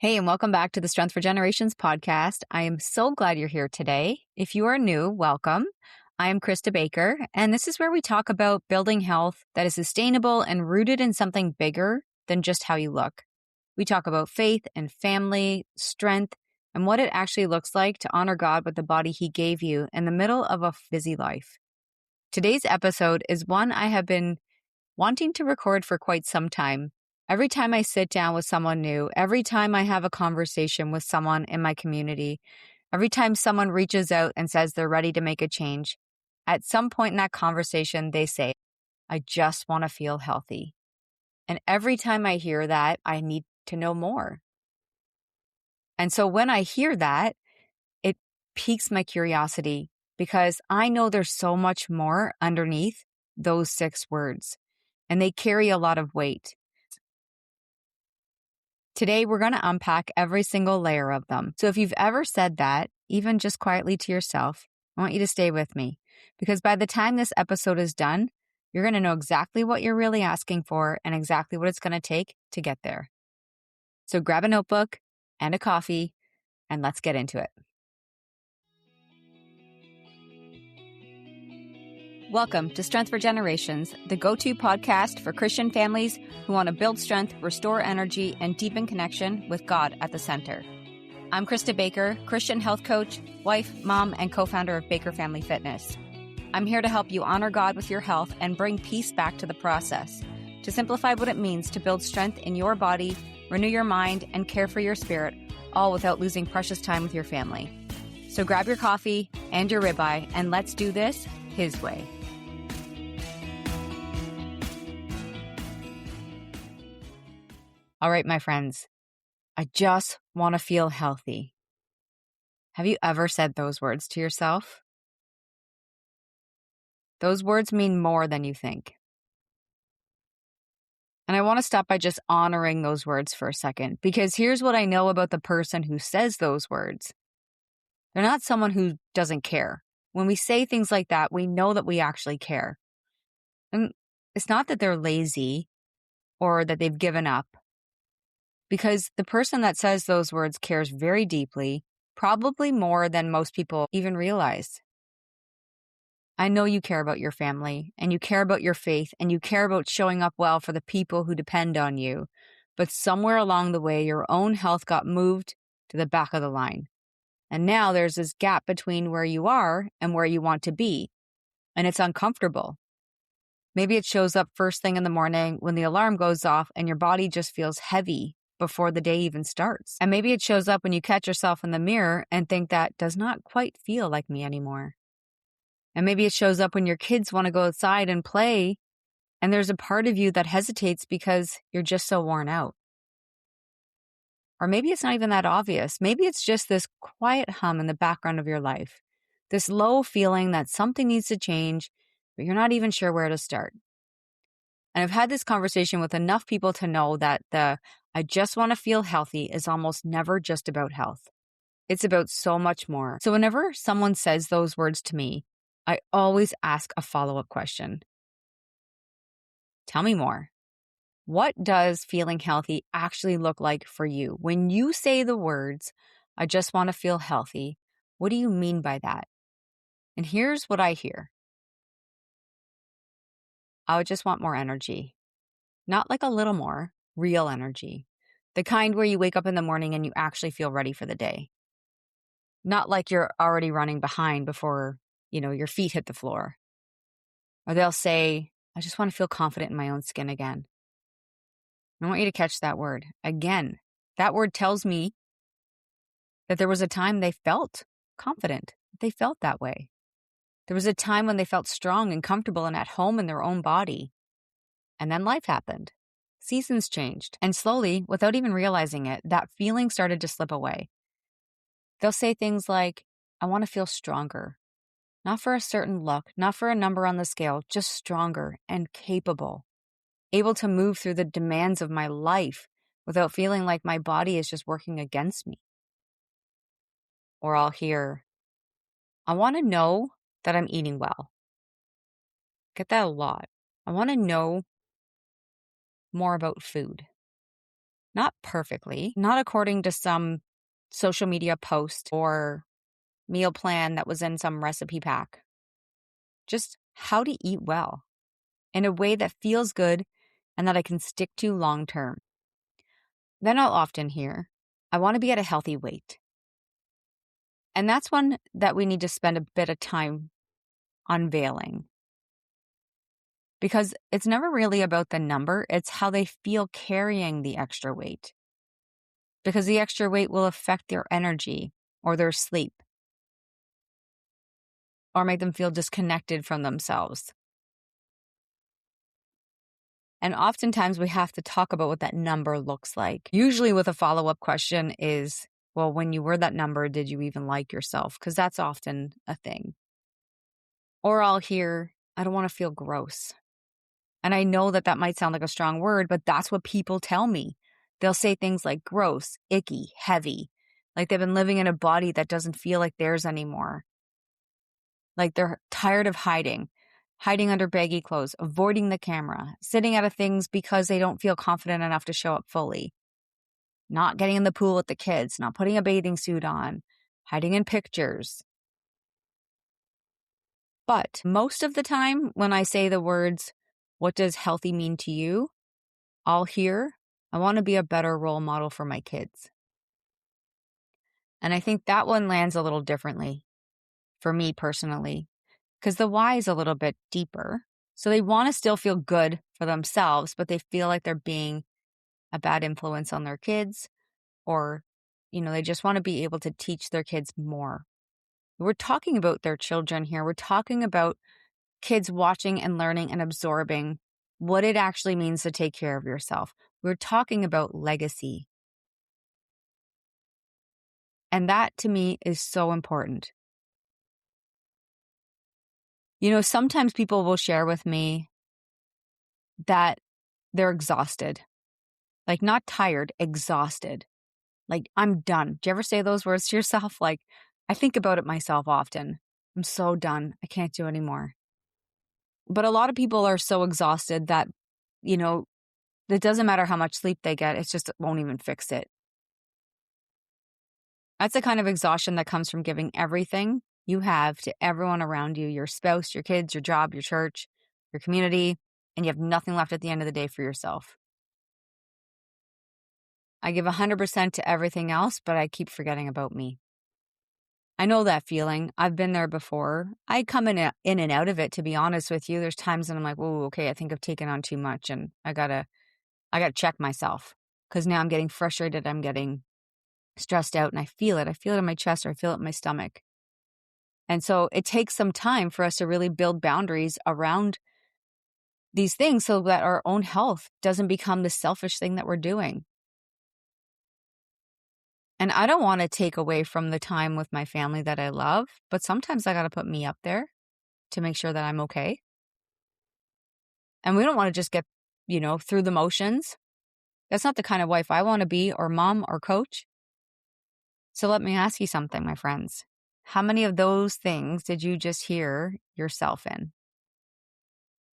Hey, and welcome back to the Strength for Generations podcast. I am so glad you're here today. If you are new, welcome. I am Krista Baker, and this is where we talk about building health that is sustainable and rooted in something bigger than just how you look. We talk about faith and family, strength, and what it actually looks like to honor God with the body He gave you in the middle of a busy life. Today's episode is one I have been wanting to record for quite some time. Every time I sit down with someone new, every time I have a conversation with someone in my community, every time someone reaches out and says they're ready to make a change, at some point in that conversation, they say, I just want to feel healthy. And every time I hear that, I need to know more. And so when I hear that, it piques my curiosity because I know there's so much more underneath those 6 words, and they carry a lot of weight. Today, we're going to unpack every single layer of them. So if you've ever said that, even just quietly to yourself, I want you to stay with me because by the time this episode is done, you're going to know exactly what you're really asking for and exactly what it's going to take to get there. So grab a notebook and a coffee and let's get into it. Welcome to Strength for Generations, the go-to podcast for Christian families who want to build strength, restore energy, and deepen connection with God at the center. I'm Krista Baker, Christian health coach, wife, mom, and co-founder of Baker Family Fitness. I'm here to help you honor God with your health and bring peace back to the process, to simplify what it means to build strength in your body, renew your mind, and care for your spirit, all without losing precious time with your family. So grab your coffee and your ribeye, and let's do this His way. All right, my friends, I just want to feel healthy. Have you ever said those words to yourself? Those words mean more than you think. And I want to stop by just honoring those words for a second, because here's what I know about the person who says those words. They're not someone who doesn't care. When we say things like that, we know that we actually care. And it's not that they're lazy or that they've given up. Because the person that says those words cares very deeply, probably more than most people even realize. I know you care about your family, and you care about your faith, and you care about showing up well for the people who depend on you. But somewhere along the way, your own health got moved to the back of the line. And now there's this gap between where you are and where you want to be. And it's uncomfortable. Maybe it shows up first thing in the morning when the alarm goes off and your body just feels heavy before the day even starts. And maybe it shows up when you catch yourself in the mirror and think that does not quite feel like me anymore. And maybe it shows up when your kids want to go outside and play and there's a part of you that hesitates because you're just so worn out. Or maybe it's not even that obvious. Maybe it's just this quiet hum in the background of your life, this low feeling that something needs to change, but you're not even sure where to start. And I've had this conversation with enough people to know that I just want to feel healthy is almost never just about health. It's about so much more. So whenever someone says those words to me, I always ask a follow-up question. Tell me more. What does feeling healthy actually look like for you? When you say the words, I just want to feel healthy, what do you mean by that? And here's what I hear. I would just want more energy. Not like a little more, real energy. The kind where you wake up in the morning and you actually feel ready for the day. Not like you're already running behind before, your feet hit the floor. Or they'll say, I just want to feel confident in my own skin again. I want you to catch that word. Again, that word tells me that there was a time they felt confident. They felt that way. There was a time when they felt strong and comfortable and at home in their own body. And then life happened. Seasons changed. And slowly, without even realizing it, that feeling started to slip away. They'll say things like, I want to feel stronger. Not for a certain look, not for a number on the scale, just stronger and capable. Able to move through the demands of my life without feeling like my body is just working against me. Or I'll hear, I want to know that I'm eating well. Get that a lot. I want to know more about food. not perfectly, not according to some social media post or meal plan that was in some recipe pack. Just how to eat well in a way that feels good and that I can stick to long term. Then I'll often hear, I want to be at a healthy weight. And that's one that we need to spend a bit of time unveiling. Because it's never really about the number, it's how they feel carrying the extra weight. Because the extra weight will affect their energy or their sleep or make them feel disconnected from themselves. And oftentimes we have to talk about what that number looks like. Usually with a follow-up question is, well, when you were that number, did you even like yourself? Because that's often a thing. Or I'll hear, I don't want to feel gross. And I know that that might sound like a strong word, but that's what people tell me. They'll say things like gross, icky, heavy, like they've been living in a body that doesn't feel like theirs anymore. Like they're tired of hiding under baggy clothes, avoiding the camera, sitting out of things because they don't feel confident enough to show up fully, not getting in the pool with the kids, not putting a bathing suit on, hiding in pictures. But most of the time when I say the words, what does healthy mean to you? I'll hear, I want to be a better role model for my kids. And I think that one lands a little differently for me personally, because the why is a little bit deeper. So they want to still feel good for themselves, but they feel like they're being a bad influence on their kids, or, they just want to be able to teach their kids more. We're talking about their children here. We're talking about kids watching and learning and absorbing what it actually means to take care of yourself. We're talking about legacy. And that to me is so important. Sometimes people will share with me that they're exhausted, like not tired, exhausted. Like, I'm done. Do you ever say those words to yourself? Like, I think about it myself often. I'm so done. I can't do anymore. But a lot of people are so exhausted that, it doesn't matter how much sleep they get. It's just, it won't even fix it. That's the kind of exhaustion that comes from giving everything you have to everyone around you, your spouse, your kids, your job, your church, your community, and you have nothing left at the end of the day for yourself. I give 100% to everything else, but I keep forgetting about me. I know that feeling. I've been there before. I come in and out of it, to be honest with you. There's times when I'm like, whoa, okay, I think I've taken on too much, and I gotta check myself, because now I'm getting frustrated. I'm getting stressed out, and I feel it. I feel it in my chest, or I feel it in my stomach. And so it takes some time for us to really build boundaries around these things so that our own health doesn't become the selfish thing that we're doing. And I don't want to take away from the time with my family that I love, but sometimes I got to put me up there to make sure that I'm okay. And we don't want to just get, through the motions. That's not the kind of wife I want to be, or mom, or coach. So let me ask you something, my friends. How many of those things did you just hear yourself in?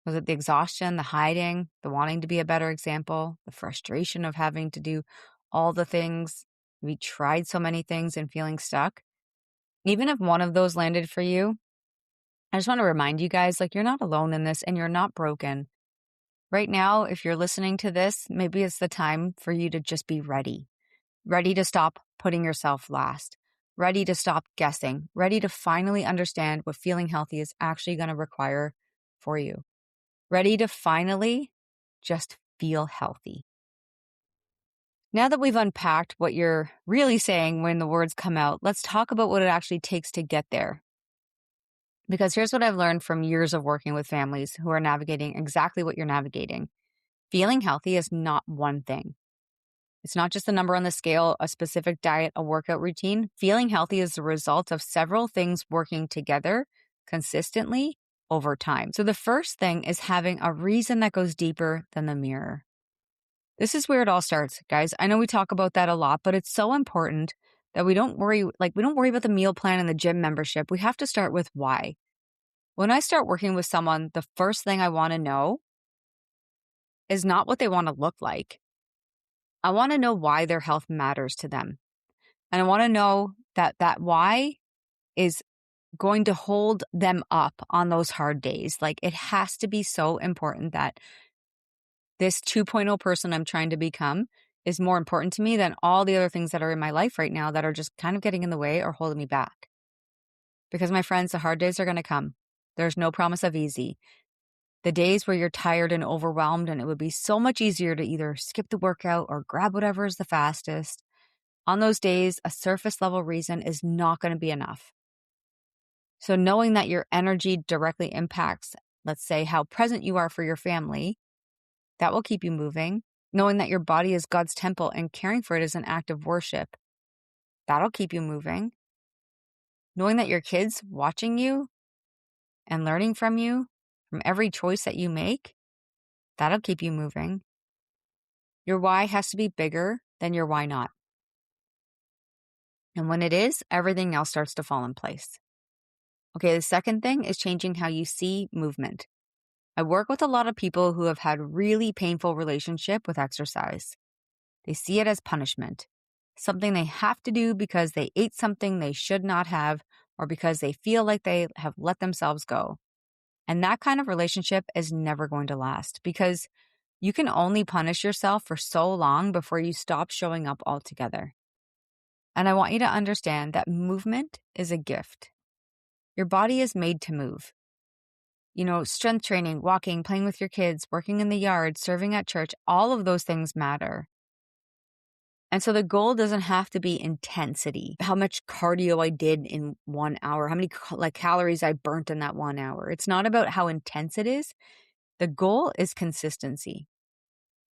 Was it the exhaustion, the hiding, the wanting to be a better example, the frustration of having to do all the things? We tried so many things and feeling stuck. Even if one of those landed for you, I just want to remind you guys, you're not alone in this, and you're not broken. Right now, if you're listening to this, maybe it's the time for you to just be ready to stop putting yourself last, ready to stop guessing, ready to finally understand what feeling healthy is actually going to require for you, ready to finally just feel healthy. Now that we've unpacked what you're really saying when the words come out, let's talk about what it actually takes to get there. Because here's what I've learned from years of working with families who are navigating exactly what you're navigating. Feeling healthy is not one thing. It's not just a number on the scale, a specific diet, a workout routine. Feeling healthy is the result of several things working together consistently over time. So the first thing is having a reason that goes deeper than the mirror. This is where it all starts, guys. I know we talk about that a lot, but it's so important that we don't worry about the meal plan and the gym membership. We have to start with why. When I start working with someone, the first thing I want to know is not what they want to look like. I want to know why their health matters to them. And I want to know that why is going to hold them up on those hard days. Like, it has to be so important that this 2.0 person I'm trying to become is more important to me than all the other things that are in my life right now that are just kind of getting in the way or holding me back. Because my friends, the hard days are going to come. There's no promise of easy. The days where you're tired and overwhelmed, and it would be so much easier to either skip the workout or grab whatever is the fastest. On those days, a surface level reason is not going to be enough. So knowing that your energy directly impacts, let's say, how present you are for your family, that will keep you moving. Knowing that your body is God's temple and caring for it is an act of worship, that'll keep you moving. Knowing that your kids watching you and learning from you, from every choice that you make, that'll keep you moving. Your why has to be bigger than your why not. And when it is, everything else starts to fall in place. Okay, the second thing is changing how you see movement. I work with a lot of people who have had really painful relationship with exercise. They see it as punishment, something they have to do because they ate something they should not have or because they feel like they have let themselves go. And that kind of relationship is never going to last because you can only punish yourself for so long before you stop showing up altogether. And I want you to understand that movement is a gift. Your body is made to move. Strength training, walking, playing with your kids, working in the yard, serving at church, all of those things matter. And so the goal doesn't have to be intensity, how much cardio I did in 1 hour, how many calories I burnt in that 1 hour. It's not about how intense it is. The goal is consistency.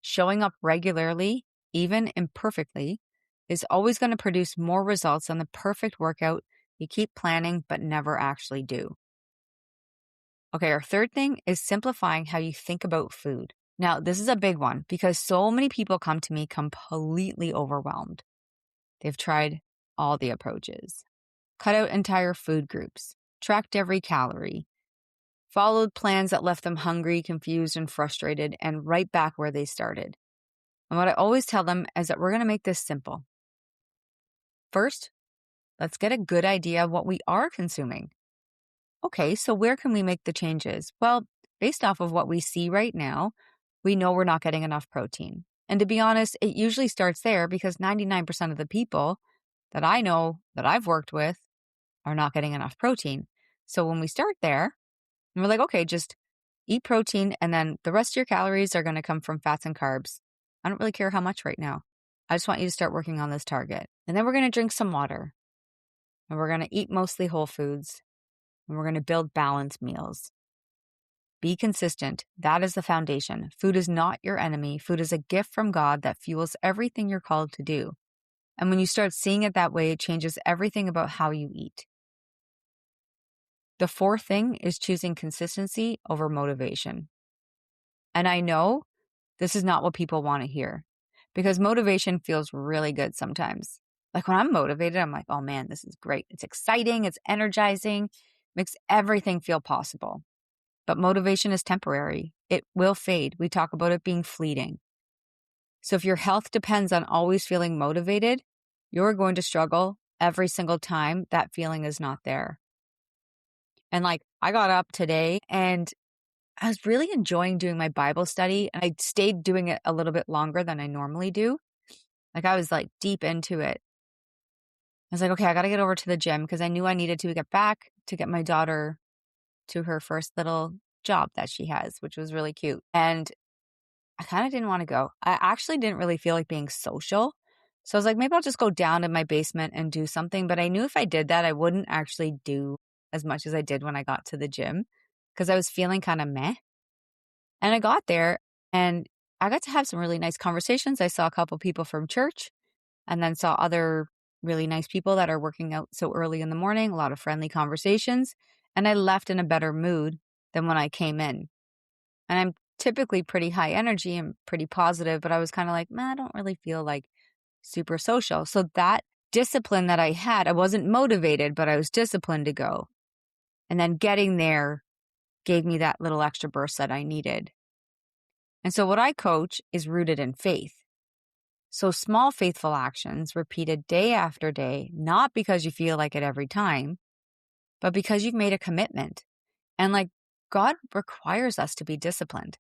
Showing up regularly, even imperfectly, is always going to produce more results than the perfect workout you keep planning but never actually do. Okay, our third thing is simplifying how you think about food. Now, this is a big one because so many people come to me completely overwhelmed. They've tried all the approaches, cut out entire food groups, tracked every calorie, followed plans that left them hungry, confused, and frustrated, and right back where they started. And what I always tell them is that we're going to make this simple. First, let's get a good idea of what we are consuming. Okay, so where can we make the changes? Well, based off of what we see right now, we know we're not getting enough protein. And to be honest, it usually starts there because 99% of the people that I know that I've worked with are not getting enough protein. So when we start there, and we're like, okay, just eat protein and then the rest of your calories are going to come from fats and carbs. I don't really care how much right now. I just want you to start working on this target. And then we're going to drink some water. And we're going to eat mostly whole foods. And we're going to build balanced meals. Be consistent. That is the foundation. Food is not your enemy. Food is a gift from God that fuels everything you're called to do. And when you start seeing it that way, it changes everything about how you eat. The fourth thing is choosing consistency over motivation. And I know this is not what people want to hear because motivation feels really good sometimes. Like when I'm motivated, I'm like, oh man, this is great. It's exciting. It's energizing. Makes everything feel possible. But motivation is temporary. It will fade. We talk about it being fleeting. So if your health depends on always feeling motivated, you're going to struggle every single time that feeling is not there. And I got up today and I was really enjoying doing my Bible study, and I stayed doing it a little bit longer than I normally do. I was deep into it. I was like, okay, I got to get over to the gym because I knew I needed to get back to get my daughter to her first little job that she has, which was really cute. And I kind of didn't want to go. I actually didn't really feel like being social. So I was like, maybe I'll just go down to my basement and do something. But I knew if I did that, I wouldn't actually do as much as I did when I got to the gym because I was feeling kind of meh. And I got there and I got to have some really nice conversations. I saw a couple people from church and then saw other really nice people that are working out so early in the morning, a lot of friendly conversations. And I left in a better mood than when I came in. And I'm typically pretty high energy and pretty positive, but I was kind of like, I don't really feel like super social. So that discipline that I had, I wasn't motivated, but I was disciplined to go. And then getting there gave me that little extra burst that I needed. And so what I coach is rooted in faith. So small faithful actions repeated day after day, not because you feel like it every time, but because you've made a commitment. And like God requires us to be disciplined.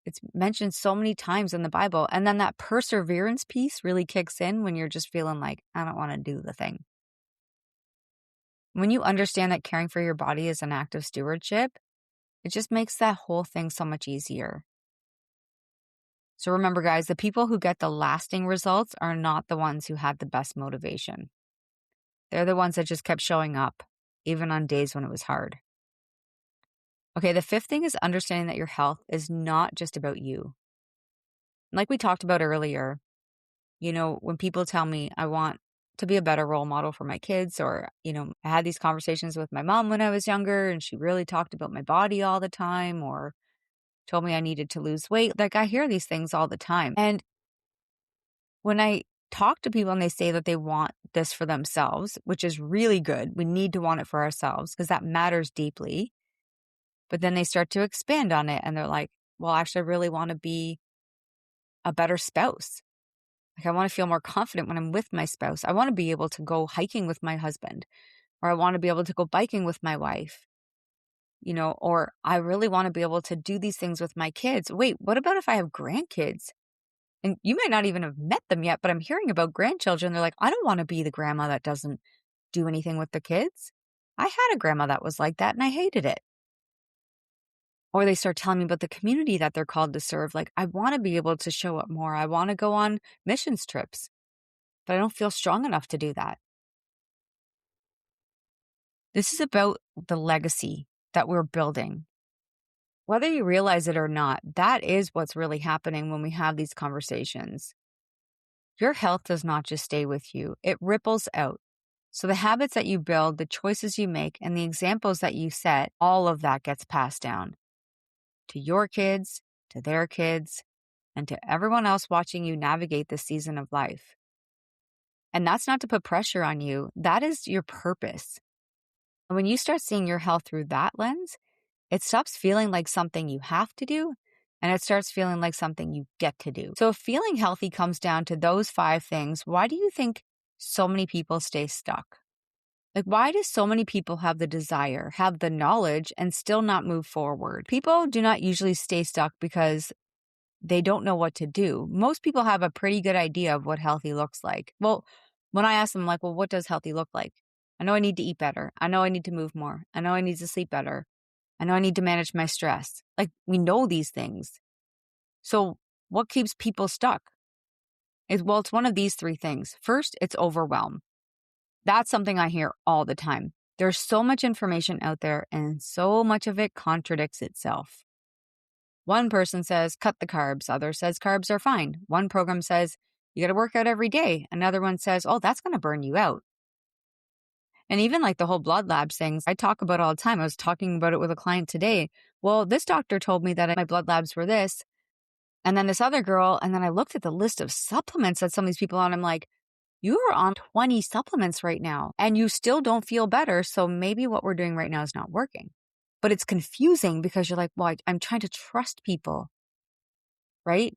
It's mentioned so many times in the Bible. And then that perseverance piece really kicks in when you're just feeling like, I don't want to do the thing. When you understand that caring for your body is an act of stewardship, it just makes that whole thing so much easier. So remember, guys, the people who get the lasting results are not the ones who had the best motivation. They're the ones that just kept showing up, even on days when it was hard. Okay, the fifth thing is understanding that your health is not just about you. Like we talked about earlier, when people tell me I want to be a better role model for my kids, or, I had these conversations with my mom when I was younger and she really talked about my body all the time, or told me I needed to lose weight. Like I hear these things all the time. And when I talk to people and they say that they want this for themselves, which is really good, we need to want it for ourselves because that matters deeply. But then they start to expand on it and they're like, well, actually, I really want to be a better spouse. Like I want to feel more confident when I'm with my spouse. I want to be able to go hiking with my husband, or I want to be able to go biking with my wife, or I really want to be able to do these things with my kids. Wait, what about if I have grandkids? And you might not even have met them yet, but I'm hearing about grandchildren. They're like, I don't want to be the grandma that doesn't do anything with the kids. I had a grandma that was like that and I hated it. Or they start telling me about the community that they're called to serve. Like, I want to be able to show up more. I want to go on missions trips, but I don't feel strong enough to do that. This is about the legacy that we're building. Whether you realize it or not, that is what's really happening when we have these conversations. Your health does not just stay with you. It ripples out. So the habits that you build, the choices you make, and the examples that you set, all of that gets passed down to your kids, to their kids, and to everyone else watching you navigate this season of life. And that's not to put pressure on you. That is your purpose. And when you start seeing your health through that lens, it stops feeling like something you have to do, and it starts feeling like something you get to do. So if feeling healthy comes down to those 5 things, why do you think so many people stay stuck? Like, why do so many people have the desire, have the knowledge, and still not move forward? People do not usually stay stuck because they don't know what to do. Most people have a pretty good idea of what healthy looks like. Well, when I ask them, like, well, what does healthy look like? I know I need to eat better. I know I need to move more. I know I need to sleep better. I know I need to manage my stress. Like, we know these things. So what keeps people stuck? It's one of these 3 things. First, it's overwhelm. That's something I hear all the time. There's so much information out there and so much of it contradicts itself. One person says, cut the carbs. Other says carbs are fine. One program says, you got to work out every day. Another one says, oh, that's going to burn you out. And even like the whole blood labs things, I talk about all the time. I was talking about it with a client today. Well, this doctor told me that my blood labs were this. And then this other girl, and then I looked at the list of supplements that some of these people are on. I'm like, you are on 20 supplements right now and you still don't feel better. So maybe what we're doing right now is not working. But it's confusing because you're like, well, I'm trying to trust people, right?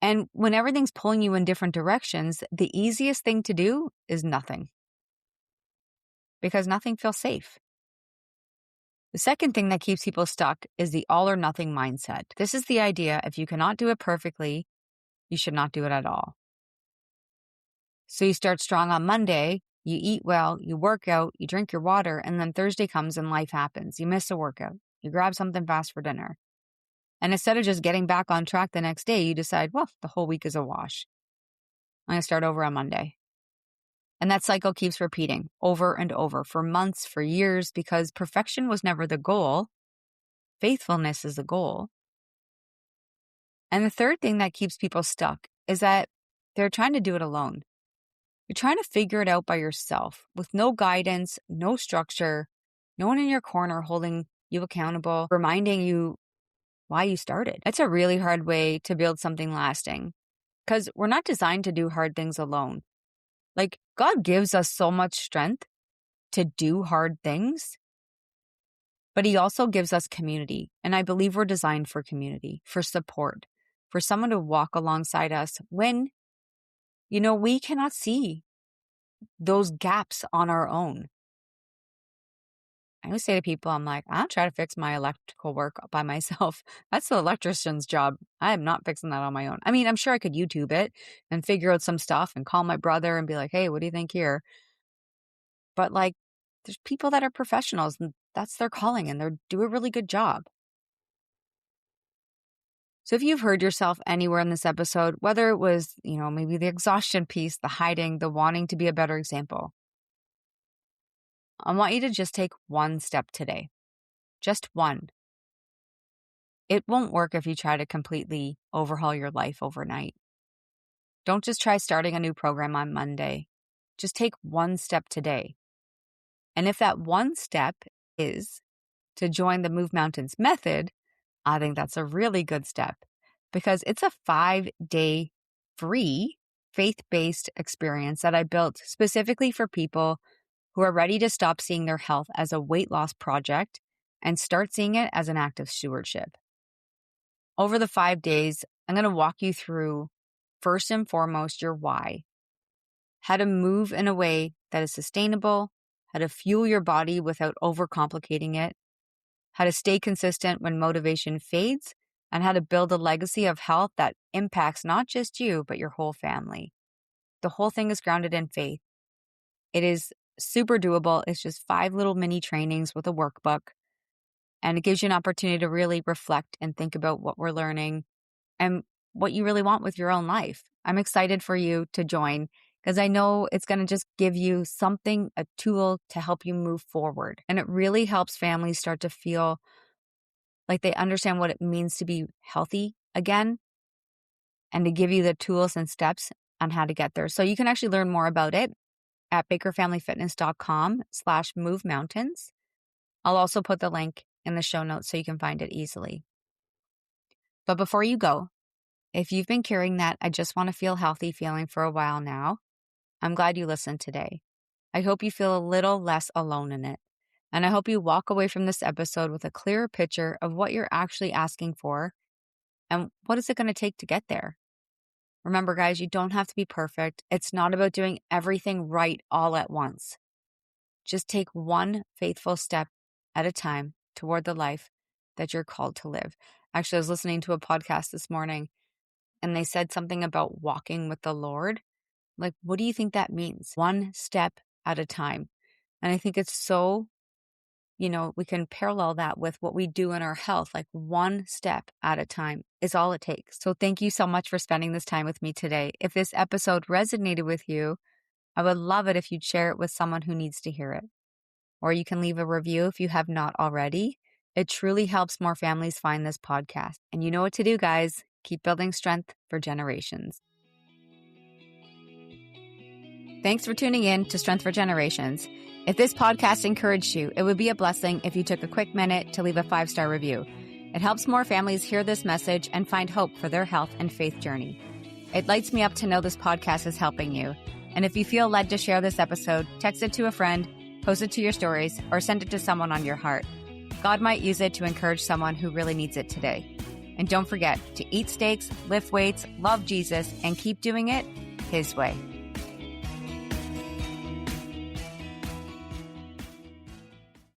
And when everything's pulling you in different directions, the easiest thing to do is nothing, because nothing feels safe. The second thing that keeps people stuck is the all or nothing mindset. This is the idea if you cannot do it perfectly, you should not do it at all. So you start strong on Monday, you eat well, you work out, you drink your water, and then Thursday comes and life happens. You miss a workout. You grab something fast for dinner. And instead of just getting back on track the next day, you decide, well, the whole week is a wash. I'm going to start over on Monday. And that cycle keeps repeating over and over for months, for years, because perfection was never the goal. Faithfulness is the goal. And the third thing that keeps people stuck is that they're trying to do it alone. You're trying to figure it out by yourself with no guidance, no structure, no one in your corner holding you accountable, reminding you why you started. It's a really hard way to build something lasting because we're not designed to do hard things alone. Like, God gives us so much strength to do hard things, but He also gives us community. And I believe we're designed for community, for support, for someone to walk alongside us when, we cannot see those gaps on our own. I always say to people, I'm like, I don't try to fix my electrical work by myself. That's the electrician's job. I am not fixing that on my own. I mean, I'm sure I could YouTube it and figure out some stuff and call my brother and be like, hey, what do you think here? But there's people that are professionals and that's their calling and they do a really good job. So if you've heard yourself anywhere in this episode, whether it was, maybe the exhaustion piece, the hiding, the wanting to be a better example, I want you to just take one step today. Just one. It won't work if you try to completely overhaul your life overnight. Don't just try starting a new program on Monday. Just take one step today. And if that one step is to join the Move Mountains method, I think that's a really good step because it's a 5-day free faith-based experience that I built specifically for people who are ready to stop seeing their health as a weight loss project and start seeing it as an act of stewardship. Over the 5 days, I'm going to walk you through, first and foremost, your why, how to move in a way that is sustainable, how to fuel your body without overcomplicating it, how to stay consistent when motivation fades, and how to build a legacy of health that impacts not just you, but your whole family. The whole thing is grounded in faith. It is super doable. It's just 5 little mini trainings with a workbook. And it gives you an opportunity to really reflect and think about what we're learning and what you really want with your own life. I'm excited for you to join because I know it's going to just give you something, a tool to help you move forward. And it really helps families start to feel like they understand what it means to be healthy again and to give you the tools and steps on how to get there. So you can actually learn more about it at bakerfamilyfitness.com/movemountains. I'll also put the link in the show notes so you can find it easily. But before you go, if you've been carrying that I just want to feel healthy feeling for a while now, I'm glad you listened today. I hope you feel a little less alone in it. And I hope you walk away from this episode with a clearer picture of what you're actually asking for and what is it going to take to get there. Remember, guys, you don't have to be perfect. It's not about doing everything right all at once. Just take one faithful step at a time toward the life that you're called to live. Actually, I was listening to a podcast this morning and they said something about walking with the Lord. Like, what do you think that means? One step at a time. And I think it's so, we can parallel that with what we do in our health, like one step at a time is all it takes. So thank you so much for spending this time with me today. If this episode resonated with you, I would love it if you'd share it with someone who needs to hear it. Or you can leave a review if you have not already. It truly helps more families find this podcast. And you know what to do, guys. Keep building strength for generations. Thanks for tuning in to Strength for Generations. If this podcast encouraged you, it would be a blessing if you took a quick minute to leave a 5-star review. It helps more families hear this message and find hope for their health and faith journey. It lights me up to know this podcast is helping you. And if you feel led to share this episode, text it to a friend, post it to your stories, or send it to someone on your heart. God might use it to encourage someone who really needs it today. And don't forget to eat steaks, lift weights, love Jesus, and keep doing it His way.